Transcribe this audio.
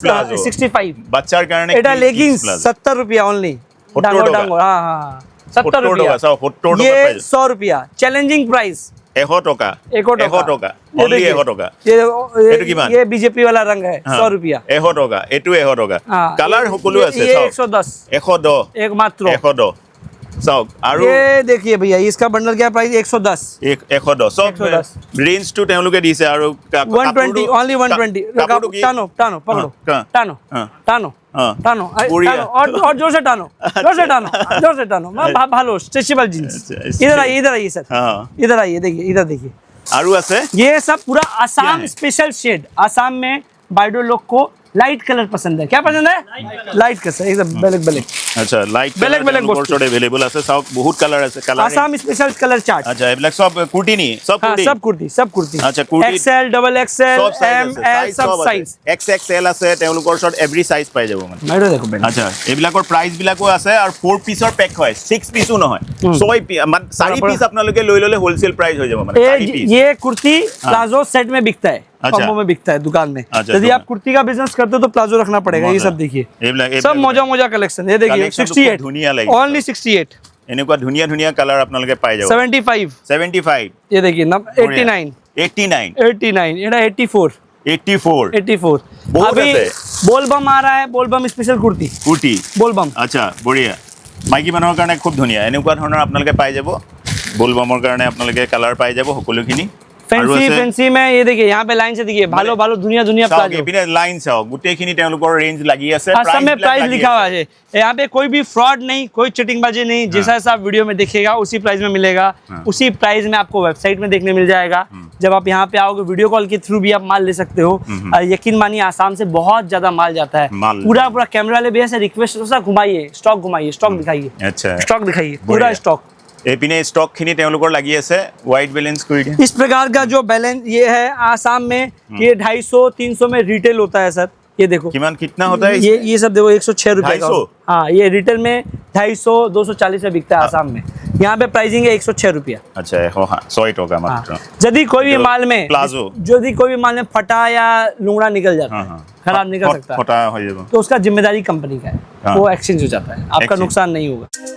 65 বাচ্চাৰ কাৰণে এটা লেগিংস 70 रुपया ओनली 70 डांगो डांगो हाँ हाँ 70 रुपया 70 টকা ये পাই 100 रुपया चैलेंजिंग प्राइस 100 টকা 100 টকা only 100 টকা এটো কিমান? ये बीजेपी वाला रंग है 100 रुपया 100 টকা এটো 100 টকা हाँ, কালার সকলো আছে ये চাওক 110 110 एक मात्र 110 চাওক আৰু ये देखिए भैया इसका बंडल क्या प्राइस 110 110 সব 110 রেঞ্জ টু তেওঁলোকে দিছে আৰু 120 only 120 टानो टानो पकड़ो हाँ, टानो हाँ, टानो हाँ, टानो बढ़िया। टानो और जोर से टानो जोर से टानो मैं भालो स्ट्रेचेबल जींस अच्छा, इधर आइए सर हाँ इधर आइए देखिए इधर देखिए আৰু আছে ये सब पूरा क्या आसाम है? स्पेशल शेड आसाम में बाइडो लोग को लाइट कलर पसंद है क्या पसंद है लाइट कलर एकदम ब्लैक ब्लैक আচ্ছা লাইট বেলেগ বেলেগ বস্তু। বস্তুৰ अवेलेबल আছে চাওক বহুত কালাৰ আছে colour Assam special colour chart আচ্ছা এইবিলাক সব কুৰ্তি নি সব हाँ কুৰ্তি सब कुर्ती अच्छा, कुर्ती। एक्सएल डबल एक्सएल সব সাইজ एम আছে एल सब साइज XXL আছে তেওঁলোকৰ ওচৰত এভৰি সাইজ পাই যাব মানে मेरे देखो बेटा আচ্ছা এইবিলাকৰ প্ৰাইস বিলাকো আছে আৰু 4 পিছৰ পেক হয় 6 পিসও নহয় 6 পিস মানে 4 পিস আপোনালোকে লৈ ললে হোলসেল প্ৰাইস হৈ যাব মানে 4 পিস ये कुर्ती प्लाजो सेट में बिकता है अच्छा। कॉम्बो में बिकता है दुकान में अच्छा, यदि दुकान। आप कुर्ती का बिजनेस करते हो तो प्लाजो रखना पड़ेगा ये सब देखिए এইবিলাক सब मोजा मोजा कलेक्शन ये देखिए Collection तो खूब धुनिया 68 लगी। ओनली 68 এনেকুৱা ধুনিয়া ধুনিয়া কালাৰ আপোনালোকে পাই যাব 75 75 ये देखिए ना 89 89 89 এটা 84 84 84 बहुत अभी আছে। बोलबम आ रहा है बोलबम स्पेशल कुर्ती কুৰ্তি बोलबम আচ্ছা বঢ়িয়া মাইকী মানুহৰ কাৰণে খুব ধুনিয়া এনেকুৱা ধৰণৰ আপোনালোকে পাই যাব বলবমৰ কাৰণে আপোনালোকে কালাৰ পাই যাব সকলোখিনি আৰু फैंसी আছে फैंसी में ये देखिए यहाँ पे लाइन से देखिए भालो भालो दुनिया दुनिया চাওক प्लाजो এইপিনে লাইন চাওক গোটেইখিনি তেওঁলোকৰ ৰেঞ্জ লাগি আছে असम में বিলাক प्राइस লাগি लिखा আছে। हुआ है यहाँ पे कोई भी फ्रॉड नहीं कोई चिटिंगबाजी नहीं जैसा जैसा आप वीडियो में देखिएगा उसी प्राइस में मिलेगा उसी प्राइस में आपको वेबसाइट में देखने मिल जाएगा जब आप यहाँ पे आओगे वीडियो कॉल के थ्रू भी आप माल ले सकते हो और यकीन मानिए आसाम से बहुत ज्यादा माल जाता है माल पूरा पूरा कैमरा ले भैया से रिक्वेस्ट घुमाइए स्टॉक दिखाइए আচ্ছা स्टॉक दिखाइए पूरा बढ़िया। स्टॉक এইপিনে ষ্টক খিনি তেওঁলোকৰ লাগি আছে হোৱাইট বেলেন্স কৰি দিয়ে इस प्रकार का जो बैलेंस ये है आसाम में ये 250-300 में रिटेल होता है सर ये देखो কিমান কিतना होता है ये सब देखो 106 रुपए का 250? हाँ ये रिटेल में 250-240 में बिकता है आसाम में यहाँ पे प्राइसिंग है 106 रुपया আচ্ছা 106 টকা মাত্ৰ यदि कोई भी जो माल में प्लाजो। यदि कोई भी माल में फटा या लुंगड़ा निकल जाता हाँ, है हाँ। खराब निकल सकता है ফটা হৈ যাব तो उसका जिम्मेदारी कंपनी का है हाँ। वो एक्सचेंज हो जाता है आपका Exchange। नुकसान नहीं होगा